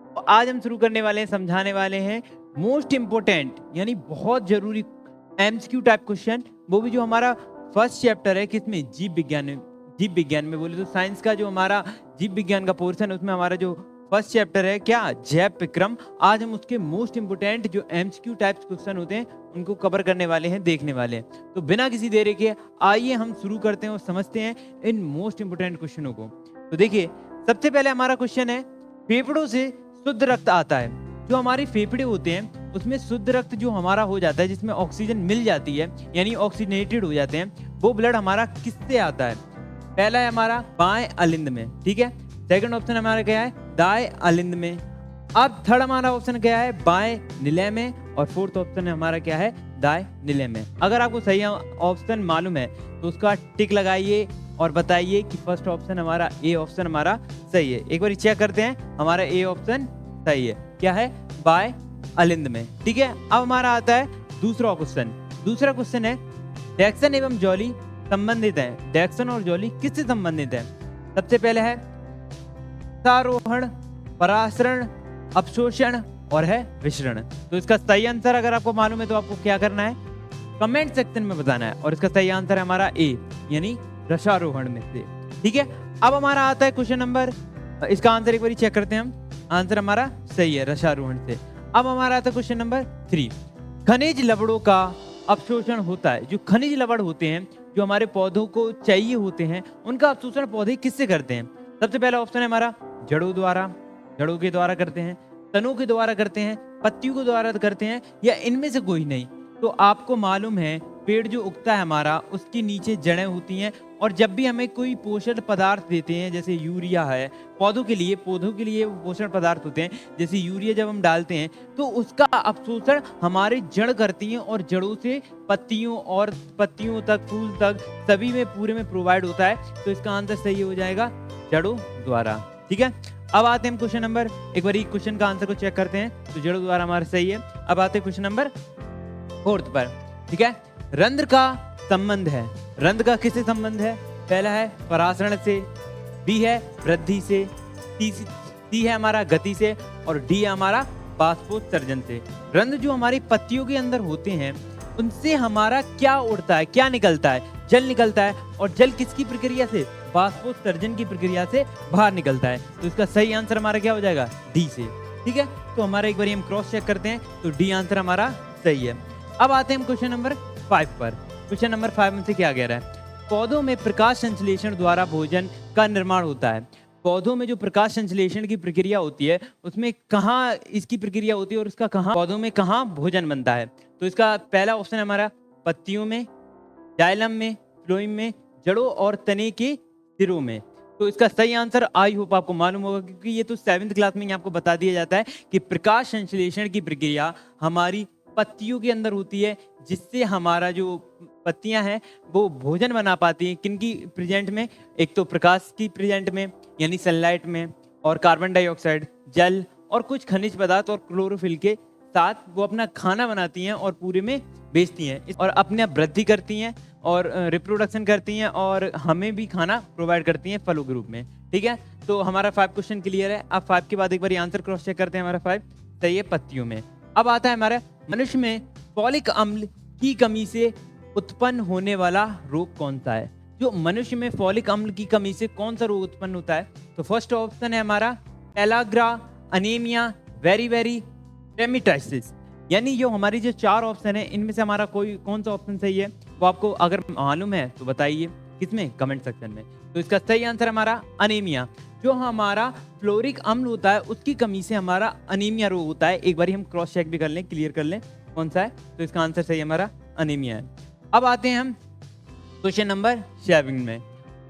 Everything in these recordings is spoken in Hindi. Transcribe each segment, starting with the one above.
तो आज हम शुरू करने वाले हैं, समझाने वाले हैं मोस्ट इम्पोर्टेंट यानी बहुत जरूरी एमसीक्यू टाइप क्वेश्चन, वो भी जो हमारा फर्स्ट चैप्टर है किसमें, जीव विज्ञान में बोले तो साइंस का जो हमारा जीव विज्ञान का पोर्शन है उसमें हमारा जो फर्स्ट चैप्टर है क्या, जैव विक्रम। आज हम उसके मोस्ट इम्पोर्टेंट जो एमसीक्यू टाइप क्वेश्चन होते हैं उनको कवर करने वाले हैं, देखने वाले हैं। तो बिना किसी देरी के आइए हम शुरू करते हैं और समझते हैं इन मोस्ट इम्पोर्टेंट क्वेश्चनों को। तो देखिए, सबसे पहले हमारा क्वेश्चन है, फेफड़ों से शुद्ध रक्त आता है। जो हमारे फेफड़े होते हैं उसमें शुद्ध रक्त जो हमारा हो जाता है, जिसमें ऑक्सीजन मिल जाती है यानी ऑक्सीजनेटेड हो जाते हैं, वो ब्लड हमारा किससे आता है? पहला है हमारा बाएं अलिंद में, ठीक है। सेकंड ऑप्शन हमारा क्या है, दाएं अलिंद में। अब थर्ड हमारा ऑप्शन क्या है, बाएं निलय में। और फोर्थ ऑप्शन है हमारा क्या है, दाएं निलय में। अगर आपको सही ऑप्शन मालूम है तो उसका टिक लगाइए और बताइए कि फर्स्ट ऑप्शन हमारा ए ऑप्शन हमारा सही है। एक बार चेक करते हैं, हमारा ए ऑप्शन सही है, क्या है, बाय अलिंद में, ठीक है। अब हमारा आता है दूसरा क्वेश्चन। दूसरा क्वेश्चन है, डैक्सन एवं जॉली संबंधित है। डैक्सन और जॉली किससे संबंधित है? सबसे पहले है सारोहण, परासरण, अपशोषण और है विसरण। तो इसका सही आंसर अगर आपको मालूम है तो आपको क्या करना है, कमेंट सेक्शन में बताना है। और इसका सही आंसर है हमारा ए यानी रसारोहण में से, ठीक है। अब हमारा आता है क्वेश्चन नंबर, इसका आंसर एक बार चेक करते हैं हम। आंसर हमारा सही है, रसारोहण से। अब हमारा आता है क्वेश्चन नंबर 3, खनिज लवणों का अवशोषण होता है। जो खनिज लवण होते हैं जो हमारे पौधों को चाहिए होते हैं, उनका अवशोषण पौधे किससे करते हैं? सबसे पहला ऑप्शन है हमारा जड़ों द्वारा, जड़ों के द्वारा करते हैं, तनों के द्वारा करते हैं, पत्तियों के द्वारा करते हैं, या इनमें से कोई नहीं। तो आपको मालूम है पेड़ जो उगता है हमारा उसके नीचे जड़ें होती हैं, और जब भी हमें कोई पोषण पदार्थ देते हैं जैसे यूरिया है, पौधों के लिए वो पोषण पदार्थ होते हैं, जैसे यूरिया जब हम डालते हैं तो उसका अवशोषण हमारे जड़ करती हैं और जड़ों से पत्तियों और पत्तियों तक, फूल तक, सभी में पूरे में प्रोवाइड होता है। तो इसका आंसर सही हो जाएगा जड़ों द्वारा, ठीक है। अब आते हैं हम क्वेश्चन नंबर, एक बार क्वेश्चन का आंसर को चेक करते हैं। तो जड़ों द्वारा हमारा सही है। अब आते हैं क्वेश्चन नंबर 4 पर, ठीक है। रंध्र का संबंध है, रंध्र का किससे संबंध है? पहला है परासरण से, बी है वृद्धि से, सी है हमारा गति से, और डी है हमारा बाष्पोत्सर्जन से। रंध्र जो हमारी पत्तियों के अंदर होते हैं उनसे हमारा क्या उड़ता है, क्या निकलता है? जल निकलता है। और जल किसकी प्रक्रिया से? बाष्पोत्सर्जन की प्रक्रिया से बाहर निकलता है। तो इसका सही आंसर हमारा क्या हो जाएगा, डी से, ठीक है। तो हमारा एक बार हम क्रॉस चेक करते हैं, तो डी आंसर हमारा सही है। अब आते हैं हम क्वेश्चन नंबर 5 पर। क्वेश्चन नंबर 5 में से क्या कह रहा है, पौधों में प्रकाश संश्लेषण द्वारा भोजन का निर्माण होता है। पौधों में जो प्रकाश संश्लेषण की प्रक्रिया होती है उसमें कहाँ इसकी प्रक्रिया होती है और उसका कहाँ, पौधों में कहाँ भोजन बनता है? तो इसका पहला ऑप्शन है हमारा पत्तियों में, जाइलम में, फ्लोएम में, जड़ों और तने के सिरों में। तो इसका सही आंसर आई होप आपको मालूम होगा, क्योंकि ये तो 7th क्लास में आपको बता दिया जाता है कि प्रकाश संश्लेषण की प्रक्रिया हमारी पत्तियों के अंदर होती है, जिससे हमारा जो पत्तियां हैं वो भोजन बना पाती हैं। किनकी प्रेजेंट में? एक तो प्रकाश की प्रेजेंट में यानी सनलाइट में, और कार्बन डाइऑक्साइड, जल और कुछ खनिज पदार्थ और क्लोरोफिल के साथ वो अपना खाना बनाती हैं और पूरे में बेचती हैं और अपने वृद्धि करती हैं और रिप्रोडक्शन करती हैं और हमें भी खाना प्रोवाइड करती हैं फलों के रूप में, ठीक है। तो हमारा 5 क्वेश्चन क्लियर है। अब 5 के बाद एक बार आंसर क्रॉस चेक करते हैं। हमारा 5 सही है, पत्तियों में। अब आता है हमारा, मनुष्य में फॉलिक अम्ल की कमी से उत्पन्न होने वाला रोग कौन सा है? जो मनुष्य में फॉलिक अम्ल की कमी से कौन सा रोग उत्पन्न होता है? तो फर्स्ट ऑप्शन है हमारा एलाग्रा, अनीमिया, वेरी टेमिटाइसिस। यानी जो हमारी जो 4 ऑप्शन है इनमें से हमारा कोई कौन सा ऑप्शन सही है वो आपको अगर मालूम है तो बताइए, किसमें, कमेंट सेक्शन में। तो इसका सही आंसर हमारा अनीमिया। जो हमारा फ्लोरिक अम्ल होता है उसकी कमी से हमारा अनीमिया रोग होता है। एक बार हम क्रॉस चेक भी कर लें, क्लियर कर लें कौन सा है। तो इसका आंसर सही हमारा अनीमिया है। अब आते हैं हम क्वेश्चन नंबर 7 में,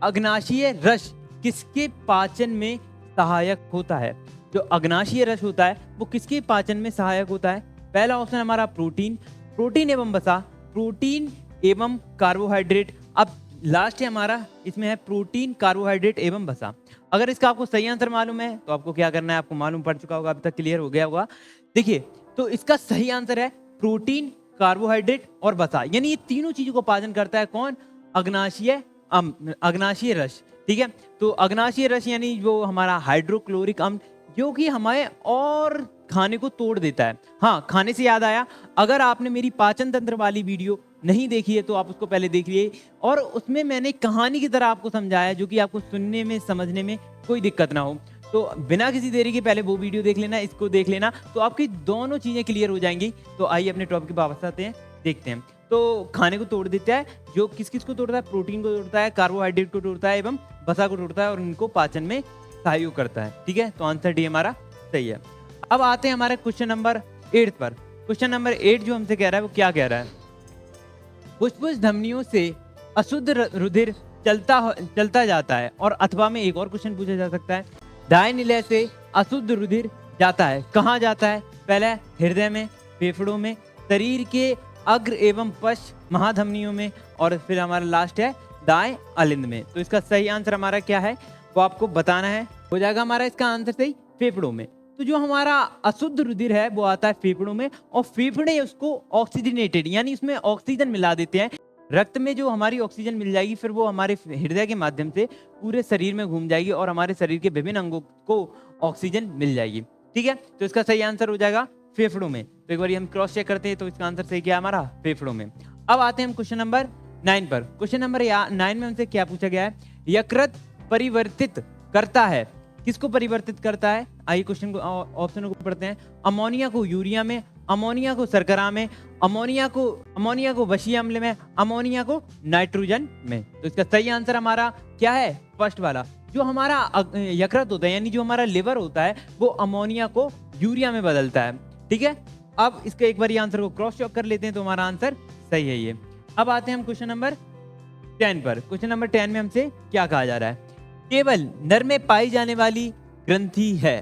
अग्नाशीय रस किसके पाचन में सहायक होता है? जो अग्नाशीय रस होता है वो किसके पाचन में सहायक होता है? पहला ऑप्शन हमारा प्रोटीन, प्रोटीन एवं वसा, प्रोटीन एवं कार्बोहाइड्रेट। अब लास्ट है हमारा, इसमें है प्रोटीन, कार्बोहाइड्रेट एवं वसा। अगर इसका आपको सही आंसर मालूम है तो आपको क्या करना है, आपको मालूम पड़ चुका होगा, अभी तक क्लियर हो गया होगा। देखिए, तो इसका सही आंसर है प्रोटीन, कार्बोहाइड्रेट और वसा। यानी ये तीनों चीजों को पाचन करता है कौन? अग्नाशीय रस, ठीक है। तो अग्नाशीय रस यानी जो हमारा हाइड्रोक्लोरिक अम्ल, क्योंकि हमें और खाने को तोड़ देता है। हाँ, खाने से याद आया, अगर आपने मेरी पाचन तंत्र वाली वीडियो नहीं देखी है तो आप उसको पहले देख लिए, और उसमें मैंने कहानी की तरह आपको समझाया जो कि आपको सुनने में समझने में कोई दिक्कत ना हो। तो बिना किसी देरी के पहले वो वीडियो देख लेना, इसको देख लेना, तो आपकी दोनों चीज़ें क्लियर हो जाएंगी। तो आइए अपने टॉपिक पे वापस आते हैं, देखते हैं। तो खाने को तोड़ देता है, जो किस किस को तोड़ता है, प्रोटीन को तोड़ता है, कार्बोहाइड्रेट को तोड़ता है एवं वसा को तोड़ता है और इनको पाचन में सहयोग करता है। ठीक है, तो आंसर डी हमारा सही है। अब आते हैं हमारे क्वेश्चन नंबर 8 पर। क्वेश्चन नंबर 8 जो हमसे कह रहा है वो क्या कह रहा है, फुफ्फुस धमनियों से अशुद्ध रुधिर चलता जाता है, और अथवा में एक और क्वेश्चन पूछा जा सकता है, दाएं निलय से अशुद्ध रुधिर जाता है, कहाँ जाता है? पहला हृदय में, फेफड़ों में, शरीर के अग्र एवं पश्च महाधमनियों में, और फिर हमारा लास्ट है दाएं अलिंद में। तो इसका सही आंसर हमारा क्या है वो आपको बताना है। हो जाएगा हमारा इसका आंसर सही फेफड़ों में। तो जो हमारा अशुद्ध रुधिर है वो आता है फेफड़ों में, और फेफड़े उसको ऑक्सीजनेटेड यानी उसमें ऑक्सीजन मिला देते हैं। रक्त में जो हमारी ऑक्सीजन मिल जाएगी फिर वो हमारे हृदय के माध्यम से पूरे शरीर में घूम जाएगी और हमारे शरीर के विभिन्न अंगों को ऑक्सीजन मिल जाएगी। ठीक है, तो इसका सही आंसर हो जाएगा फेफड़ों में। तो एक बार हम क्रॉस चेक करते हैं, तो इसका आंसर सही क्या है हमारा फेफड़ों में। अब आते हैं हम क्वेश्चन नंबर 9 पर। क्वेश्चन नंबर 9 में हमसे क्या पूछा गया है, यकृत परिवर्तित करता है, किसको परिवर्तित करता है? आइए क्वेश्चन को ऑप्शनों को पढ़ते हैं। अमोनिया को यूरिया में, अमोनिया को शर्करा में, अमोनिया को वशीय अम्ल में, अमोनिया को नाइट्रोजन में। तो इसका सही आंसर हमारा क्या है? फर्स्ट वाला। जो हमारा यकृत होता है यानी जो हमारा लिवर होता है वो अमोनिया को यूरिया में बदलता है। ठीक है, अब इसका एक बार आंसर को क्रॉस चेक कर लेते हैं, तो हमारा आंसर सही है ये। अब आते हैं हम क्वेश्चन नंबर 10 पर। क्वेश्चन नंबर 10 में हमसे क्या कहा जा रहा है, केवल नर में पाई जाने वाली ग्रंथि है।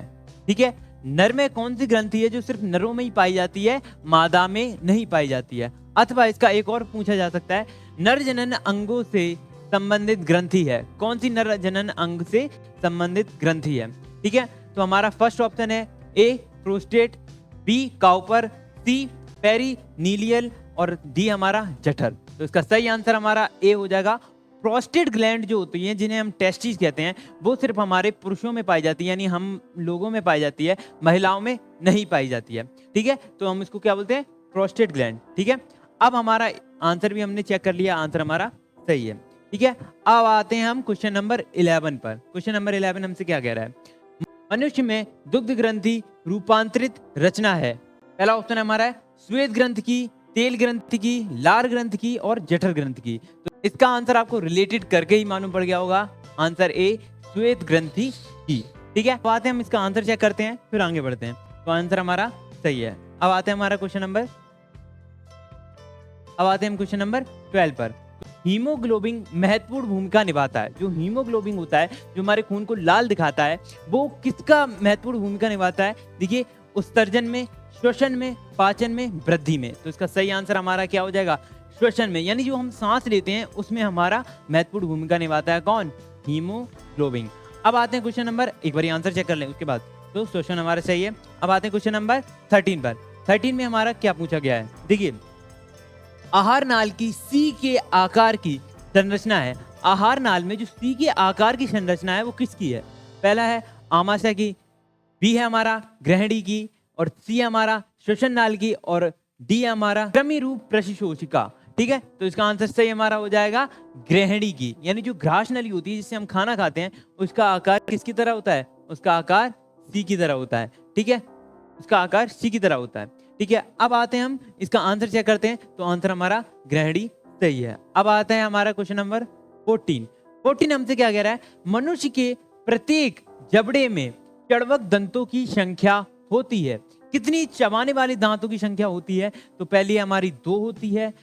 ठीक है, नर में कौन सी ग्रंथि है जो सिर्फ नरों में ही पाई जाती है, मादा में नहीं पाई जाती है? अथवा इसका एक और पूछा जा सकता है, नर जनन अंगों से संबंधित ग्रंथि है, कौन सी नर जनन अंग से संबंधित ग्रंथि है? ठीक है, तो हमारा फर्स्ट ऑप्शन है ए प्रोस्टेट, बी काउपर, सी पेरिनीलियल और डी हमारा जठर। तो इसका सही आंसर हमारा ए हो जाएगा। प्रोस्टेट ग्लैंड जो होती है जिन्हें हम टेस्टिस कहते हैं वो सिर्फ हमारे पुरुषों में पाई जाती है, यानी हम लोगों में पाई जाती है, महिलाओं में नहीं पाई जाती है। ठीक है, तो हम इसको क्या बोलते हैं? Prostate gland. ठीक है, अब हमारा आंसर भी हमने चेक कर लिया, आंसर हमारा सही है। ठीक है, अब आते हैं हम क्वेश्चन नंबर 11 पर। क्वेश्चन नंबर 11 हमसे क्या कह रहा है, मनुष्य में दुग्ध ग्रंथि रूपांतरित रचना है। पहला ऑप्शन हमारा है श्वेत ग्रंथि की, तेल ग्रंथि की, लार ग्रंथि की और जठर ग्रंथि की। तो इसका आंसर आपको रिलेटेड करके ही मालूम पड़ गया होगा, आंसर ए श्वेत ग्रंथि की। ठीक है, अब आते हैं हम इसका आंसर चेक करते हैं फिर आगे बढ़ते हैं। तो आंसर हमारा सही है। अब आते हैं हमारा क्वेश्चन नंबर 12 पर। हीमोग्लोबिन महत्वपूर्ण भूमिका निभाता है। जो हीमोग्लोबिन होता है जो हमारे खून को लाल दिखाता है वो किसका महत्वपूर्ण भूमिका निभाता है? देखिए, उत्सर्जन में, श्वसन में, पाचन में, वृद्धि में। तो इसका सही आंसर हमारा क्या हो जाएगा? श्वसन में, यानी जो हम सांस लेते हैं उसमें हमारा महत्वपूर्ण भूमिका निभाता है कौन? हीमोग्लोबिन। अब आते हैं क्वेश्चन नंबर, एक बार आंसर चेक कर लें उसके बाद। तो श्वसन हमारा सही है। अब आते हैं क्वेश्चन नंबर 13 पर। 13 में हमारा क्या पूछा गया है, देखिए, आहार नाल की सी के आकार की संरचना है। आहार नाल में जो सी के आकार की संरचना है वो किसकी है? पहला है आमाशय की, बी है हमारा ग्रहणी की, और सी हमारा श्वसन नाल की, और डी हमारा कृमि रूप प्रशिशोषिका। ठीक है, तो इसका आंसर सही हमारा हो जाएगा ग्रहणी की, यानी जो ग्रास नली होती है जिससे हम खाना खाते हैं उसका आकार किसकी तरह होता है? उसका आकार सी की तरह होता है। ठीक है, उसका आकार सी की तरह होता है। ठीक है, अब आते हैं हम इसका आंसर चेक करते हैं, तो आंसर हमारा ग्रहणी सही है। अब आता है हमारा क्वेश्चन नंबर 14 हमसे क्या कह रहा है, मनुष्य के प्रत्येक जबड़े में चर्वक दंतों की संख्या होती है। कितनी चबाने वाले दांतों की संख्या होती है? तो पहली हमारी 2 होती है,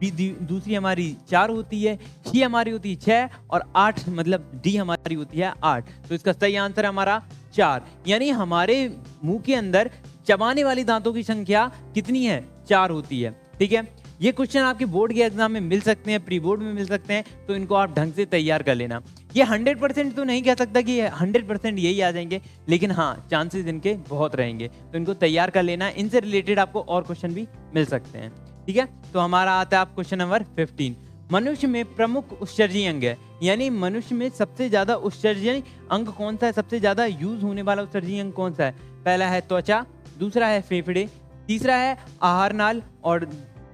दूसरी हमारी 4 होती है, सी हमारी होती है 6 और 8, मतलब डी हमारी होती है 8। तो इसका सही आंसर हमारा 4, यानी हमारे मुंह के अंदर चबाने वाली दांतों की संख्या कितनी है? 4 होती है। ठीक है, ये क्वेश्चन आपके बोर्ड के एग्जाम में मिल सकते हैं, प्री बोर्ड में मिल सकते हैं, तो इनको आप ढंग से तैयार कर लेना। ये 100% तो नहीं कह सकता कि 100% यही आ जाएंगे, लेकिन हाँ चांसेस इनके बहुत रहेंगे, तो इनको तैयार कर लेना। इनसे रिलेटेड आपको और क्वेश्चन भी मिल सकते हैं। ठीक है, तो हमारा आता है आप क्वेश्चन नंबर 15। मनुष्य में प्रमुख उत्सर्जनीय अंग है, यानी मनुष्य में सबसे ज्यादा उत्सर्जनीय अंग कौन सा है, सबसे ज्यादा यूज होने वाला उत्सर्जनीय अंग कौन सा है? पहला है त्वचा, दूसरा है फेफड़े, तीसरा है आहार नाल और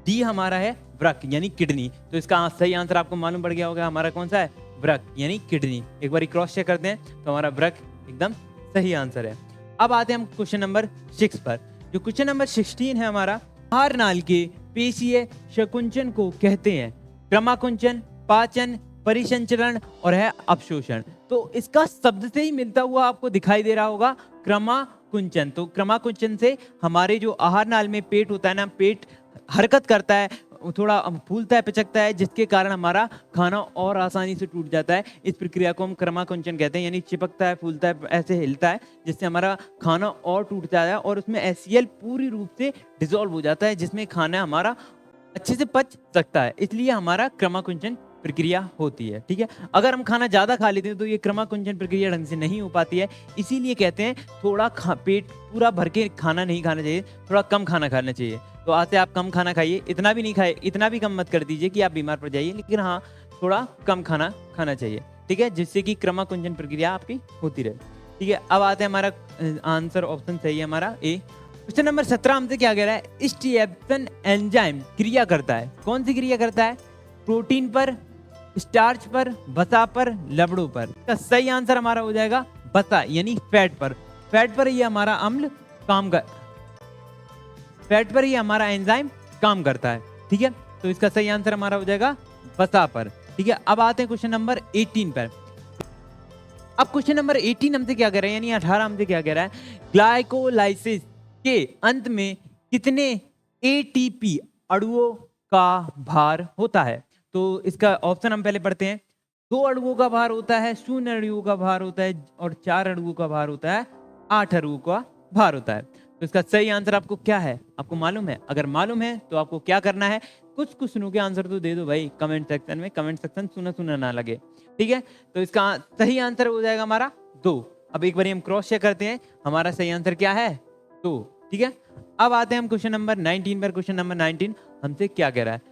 डी हमारा है वृक यानी किडनी। तो इसका सही आंसर आपको मालूम पड़ गया होगा, हमारा कौन सा है? वृक यानी किडनी। एक बार क्रॉस चेक करते हैं तो हमारा वृक एकदम सही आंसर है। अब आते हैं हम क्वेश्चन नंबर 6 पर। जो क्वेश्चन नंबर 16 है हमारा, आहार नाल के पेशीय शकुंचन को कहते हैं क्रमाकुंचन, पाचन, परिसंचरण और है अपशोषण। तो इसका शब्द से ही मिलता हुआ आपको दिखाई दे रहा होगा क्रमाकुंचन। तो क्रमाकुंचन से हमारे जो आहार नाल में पेट होता है ना, पेट हरकत करता है, थोड़ा फूलता है, पिचकता है, जिसके कारण हमारा खाना और आसानी से टूट जाता है। इस प्रक्रिया को हम क्रमाकुंचन कहते हैं, यानी चिपकता है, फूलता है, ऐसे हिलता है, जिससे हमारा खाना और टूट जाता है और उसमें HCl पूरी रूप से डिसॉल्व हो जाता है, जिसमें खाना हमारा अच्छे से पच सकता है। इसलिए हमारा क्रमाकुंचन प्रक्रिया होती है। ठीक है, अगर हम खाना ज्यादा खा लेते हैं तो ये क्रमाकुंचन प्रक्रिया ढंग से नहीं हो पाती है। इसीलिए कहते हैं थोड़ा पेट पूरा भर के खाना नहीं खाना चाहिए, थोड़ा कम खाना खाना चाहिए। तो आज से आप कम खाना खाइए, इतना भी नहीं खाए, इतना भी कम मत कर दीजिए कि आप बीमार पड़ जाइए, लेकिन हाँ थोड़ा कम खाना खाना चाहिए। ठीक है, जिससे कि क्रमाकुंचन प्रक्रिया आपकी होती रहे। ठीक है, अब आते हैं, हमारा आंसर ऑप्शन सही है हमारा ए। क्वेश्चन नंबर 17 हमसे क्या कह रहा है? स्ट्रिएप्सन एंजाइम क्रिया करता है, कौन सी क्रिया करता है? प्रोटीन पर, स्टार्च पर, वसा पर, लवड़ों पर। इसका सही आंसर हमारा हो जाएगा वसा यानी फैट पर। फैट पर ये हमारा अम्ल काम कर, फैट पर ये हमारा एंजाइम काम करता है। ठीक है, तो इसका सही आंसर हमारा हो जाएगा वसा पर। ठीक है, अब आते हैं क्वेश्चन नंबर 18 पर। अब क्वेश्चन नंबर 18 हमसे क्या कह रहा है, यानी 18 हमसे क्या कह रहा है? ग्लाइकोलाइसिस के अंत में कितने ATP अणुओं का भार होता है? तो इसका ऑप्शन हम पहले पढ़ते हैं। 2 अणुओं का भार होता है, 0 अणुओं का भार होता है और 4 अणुओं का भार होता है, 8 अणुओं का भार होता है। तो इसका सही आंसर आपको क्या है, आपको मालूम है? अगर मालूम है तो आपको क्या करना है, कुछ क्वेश्चनों के आंसर तो दे दो भाई कमेंट सेक्शन में। कमेंट सेक्शन सुना सुना ना लगे। ठीक है, तो इसका सही आंसर हो जाएगा हमारा 2। अब एक बार हम क्रॉस चेक करते हैं, हमारा सही आंसर क्या है? 2। ठीक है, अब आते हैं हम क्वेश्चन नंबर 19 पर। क्वेश्चन नंबर 19 हमसे क्या कह रहा है?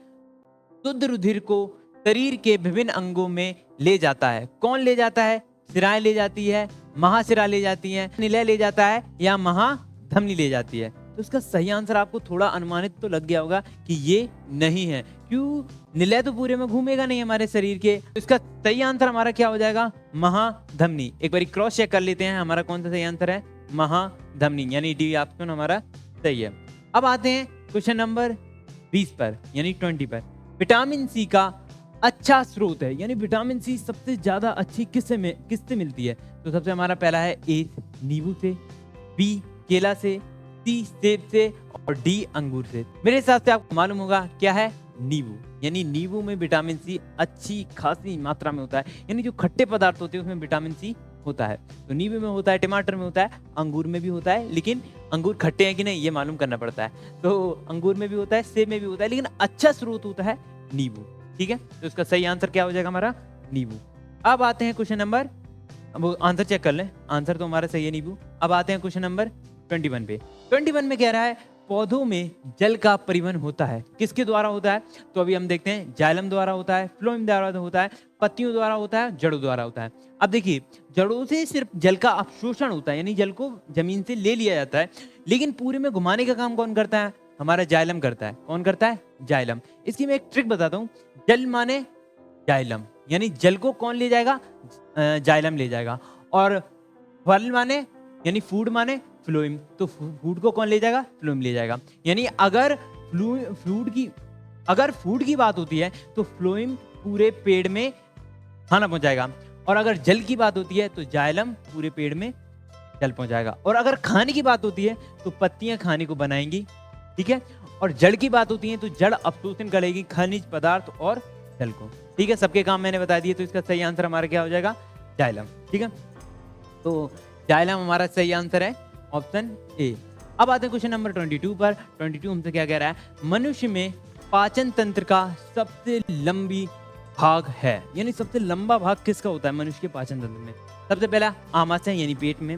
शुद्ध रुधिर को शरीर के विभिन्न अंगों में ले जाता है, कौन ले जाता है? शिराएं ले जाती है, महाशिरा ले जाती है, निलय ले जाता है या महाधमनी ले जाती है? तो इसका सही आंसर आपको थोड़ा अनुमानित तो लग गया होगा कि ये नहीं है। क्यों? निलय तो पूरे में घूमेगा नहीं हमारे शरीर के। तो इसका सही आंसर हमारा क्या हो जाएगा? महाधमनी। एक बार क्रॉस चेक कर लेते हैं, हमारा कौन सा सही आंसर है? महाधमनी यानी डी ऑप्शन हमारा सही है। अब आते हैं क्वेश्चन नंबर 20 पर यानी 20 पर। विटामिन सी का अच्छा स्रोत है, यानी विटामिन सी सबसे ज्यादा अच्छी किससे मिलती है? तो सबसे हमारा पहला है ए नींबू से, बी केला से, सी सेब से और डी अंगूर से। मेरे हिसाब से आपको मालूम होगा क्या है? नींबू। यानी नींबू में विटामिन सी अच्छी खासी मात्रा में होता है, यानी जो खट्टे पदार्थ होते हैं उसमें विटामिन सी होता है। तो नींबू में होता है, टमाटर में होता है, अंगूर में भी होता है, लेकिन अंगूर खट्टे हैं कि नहीं ये मालूम करना पड़ता है। तो अंगूर में भी होता है, सेब में भी होता है, लेकिन अच्छा स्रोत होता है नींबू। ठीक है, तो इसका सही आंसर क्या हो जाएगा हमारा? नींबू। अब आते हैं क्वेश्चन नंबर, अब आंसर चेक कर लें, आंसर तो हमारा सही है नींबू। अब आते हैं क्वेश्चन नंबर 21 पे। 21 में कह रहा है पौधों में जल का परिवहन होता है, किसके द्वारा होता है? तो अभी हम देखते हैं, जाइलम द्वारा होता है, फ्लोएम द्वारा होता है, पत्तियों द्वारा होता है, जड़ों द्वारा होता है। अब देखिए, जड़ों से सिर्फ जल का अवशोषण होता है, यानी जल को जमीन से ले लिया जाता है, लेकिन पूरे में घुमाने का काम कौन करता है? हमारा जाइलम करता है। कौन करता है? जाइलम। इसकी मैं एक ट्रिक बताता हूँ। जल माने जाइलम, यानी जल को कौन ले जाएगा? जाइलम ले जाएगा। और फल माने यानी फूड माने फ्लोएम, तो फूड को कौन ले जाएगा? फ्लोएम ले जाएगा। यानी अगर फूड की बात होती है तो फ्लोएम पूरे पेड़ में खाना पहुंचाएगा, और अगर जल की बात होती है तो जाइलम पूरे पेड़ में जल पहुंचाएगा, और अगर खाने की बात होती है तो पत्तियां खाने को बनाएंगी। ठीक है, और जड़ की बात होती है तो जड़ अवशोषण करेगी खनिज पदार्थ और जल को। ठीक है, सबके काम मैंने बता दिए, तो इसका सही आंसर हमारा क्या हो जाएगा? जाइलम। ठीक है, तो जाइलम हमारा सही आंसर है ऑप्शन ए। अब आते हैं क्वेश्चन नंबर 22 पर। 22 हमसे क्या कह रहा है? मनुष्य में पाचन तंत्र का सबसे लंबी भाग है, यानी सबसे लंबा भाग किसका होता है मनुष्य के पाचन तंत्र में? सबसे पहला आमाशय यानी पेट में,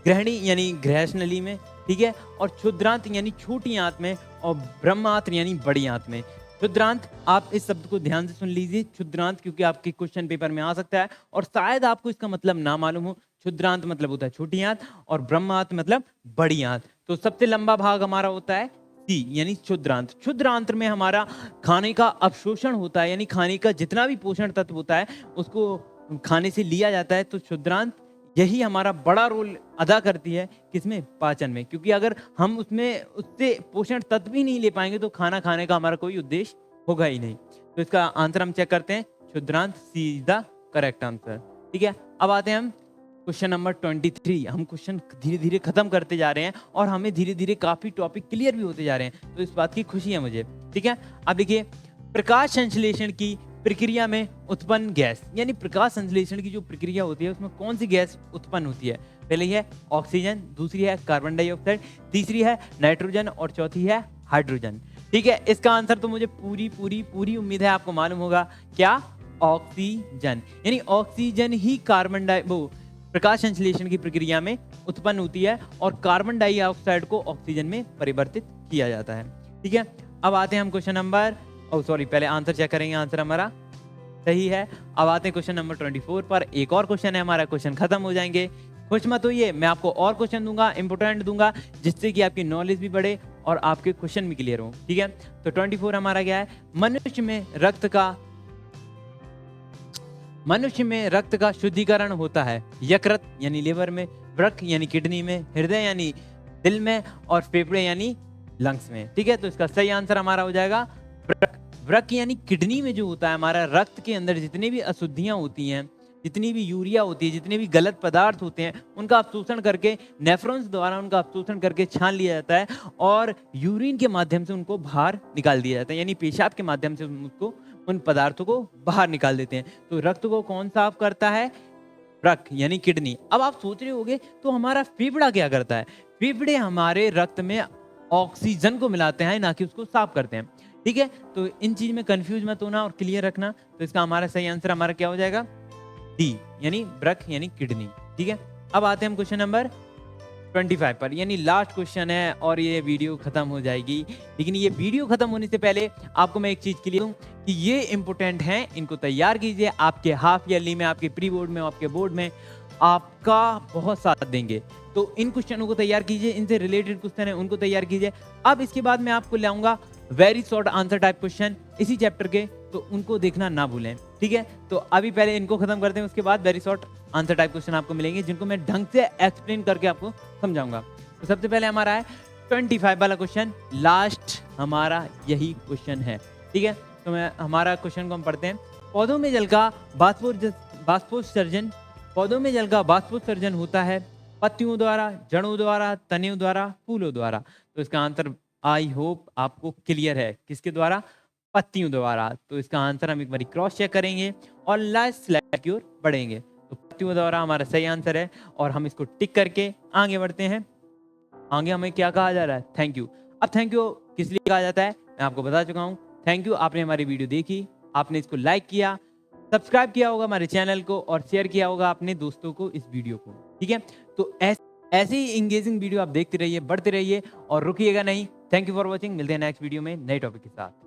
ग्रहणी यानी गृहस्नली में, ठीक है, और क्षुद्रांत यानी छोटी आंत में, और ब्रह्मांत्र यानी बड़ी आंत में। क्षुद्रांत, आप इस शब्द को ध्यान से सुन लीजिए, क्षुद्रांत, क्योंकि आपके क्वेश्चन पेपर में आ सकता है और शायद आपको इसका मतलब ना मालूम हो। क्षुद्रांत मतलब होता है छोटी आंत और ब्रह्मांत मतलब बड़ी आंत। तो सबसे लंबा भाग हमारा होता है सी यानी क्षुद्रांत। क्षुद्रांत में हमारा खाने का अवशोषण होता है, यानी खाने का जितना भी पोषण तत्व होता है उसको खाने से लिया जाता है। तो क्षुद्रांत यही हमारा बड़ा रोल अदा करती है किसमें, पाचन में, क्योंकि अगर हम उसमें उससे पोषण तत्व ही नहीं ले पाएंगे तो खाना खाने का हमारा कोई उद्देश्य होगा ही नहीं। तो इसका आंसर हम चेक करते हैं, क्षुद्रांत सी इज द करेक्ट आंसर। ठीक है, अब आते हैं हम क्वेश्चन नंबर 23। हम क्वेश्चन धीरे धीरे खत्म करते जा रहे हैं और हमें धीरे धीरे काफी टॉपिक क्लियर भी होते जा रहे हैं, तो इस बात की खुशी है मुझे। ठीक है, अब देखिए, प्रकाश संश्लेषण की प्रक्रिया में उत्पन्न गैस, यानी प्रकाश संश्लेषण की जो प्रक्रिया होती है उसमें कौन सी गैस उत्पन्न होती है? पहली है ऑक्सीजन, दूसरी है कार्बन डाइऑक्साइड, तीसरी है नाइट्रोजन और चौथी है हाइड्रोजन। ठीक है, इसका आंसर तो मुझे पूरी पूरी पूरी उम्मीद है आपको मालूम होगा, क्या? ऑक्सीजन। यानी ऑक्सीजन ही प्रकाश संश्लेषण की प्रक्रिया में उत्पन्न होती है और कार्बन डाइऑक्साइड को ऑक्सीजन में परिवर्तित किया जाता है। ठीक है, अब आते हैं हम क्वेश्चन नंबर, पहले आंसर चेक करेंगे, आंसर हमारा सही है। अब आते हैं क्वेश्चन नंबर 24 पर। एक और क्वेश्चन है हमारा, क्वेश्चन खत्म हो जाएंगे। खुश मत होइए, मैं आपको और क्वेश्चन दूंगा, इंपोर्टेंट दूंगा, जिससे कि आपकी नॉलेज भी बढ़े और आपके क्वेश्चन भी क्लियर हो। ठीक है, तो 24 हमारा क्या है? मनुष्य में रक्त का शुद्धिकरण होता है यकृत यानी लिवर में, वृक्क यानी किडनी में, हृदय यानी दिल में और फेफड़े यानी लंग्स में। ठीक है, तो इसका सही आंसर हमारा हो जाएगा वृक्क। वृक्क यानी किडनी में जो होता है हमारा, रक्त के अंदर जितनी भी अशुद्धियां होती हैं, जितनी भी यूरिया होती है, जितने भी गलत पदार्थ होते हैं, उनका अवशोषण करके नेफ्रॉन्स द्वारा उनका अवशोषण करके छान लिया जाता है और यूरिन के माध्यम से उनको बाहर निकाल दिया जाता है, यानी पेशाब के माध्यम से उसको उन पदार्थों को बाहर निकाल देते हैं। तो रक्त को कौन साफ करता है? वृक्क यानी किडनी। अब आप सोच रहे होंगे तो हमारा फेफड़ा क्या करता है? फेफड़े हमारे रक्त में ऑक्सीजन को मिलाते हैं, ना कि उसको साफ करते हैं। ठीक है, तो इन चीज में कंफ्यूज मत होना और क्लियर रखना। तो इसका हमारा सही आंसर हमारा क्या हो जाएगा? डी यानी वृक्क यानी किडनी। ठीक है, अब आते हैं हम क्वेश्चन नंबर 25 पर, यानी लास्ट क्वेश्चन है और ये वीडियो खत्म हो जाएगी। लेकिन ये वीडियो खत्म होने से पहले आपको मैं एक चीज क्लियर दूं कि ये इंपोर्टेंट है, इनको तैयार कीजिए। आपके हाफ ईयरली में, आपके प्री बोर्ड में, आपके बोर्ड में आपका बहुत साथ देंगे। तो इन क्वेश्चनों को तैयार कीजिए, इनसे रिलेटेड क्वेश्चन है उनको तैयार कीजिए। अब इसके बाद मैं आपको लाऊंगा very short answer type question इसी चैप्टर के, तो उनको देखना ना भूलें। ठीक है, तो अभी पहले इनको खत्म करते हैं, उसके बाद very short answer type question आपको मिलेंगे, जिनको मैं ढंग से एक्सप्लेन करके आपको समझाऊंगा। तो सबसे पहले हमारा है 25 वाला क्वेश्चन, लास्ट हमारा यही क्वेश्चन है। ठीक है, तो मैं हमारा क्वेश्चन को हम पढ़ते हैं। पौधों में जल का बाष्पोत्सर्जन होता है पत्तियों द्वारा, जड़ों द्वारा, तनों द्वारा, फूलों द्वारा। तो इसका आंसर आई होप आपको क्लियर है, किसके द्वारा? पत्तियों द्वारा। तो इसका आंसर हम एक बार क्रॉस चेक करेंगे और लास्ट स्लाइड की ओर बढ़ेंगे। तो पत्तियों द्वारा हमारा सही आंसर है और हम इसको टिक करके आगे बढ़ते हैं। आगे हमें क्या कहा जा रहा है? Thank you. अब थैंक यू किस लिए कहा जाता है मैं आपको बता चुका हूँ। थैंक यू, आपने हमारी वीडियो देखी, आपने इसको लाइक किया, सब्सक्राइब किया होगा हमारे चैनल को और शेयर किया होगा अपने दोस्तों को इस वीडियो को। ठीक है, तो ऐसे ही इंगेजिंग वीडियो आप देखते रहिए, बढ़ते रहिए और रुकिएगा नहीं। Thank you for watching. मिलते हैं नेक्स्ट वीडियो में नए टॉपिक के साथ।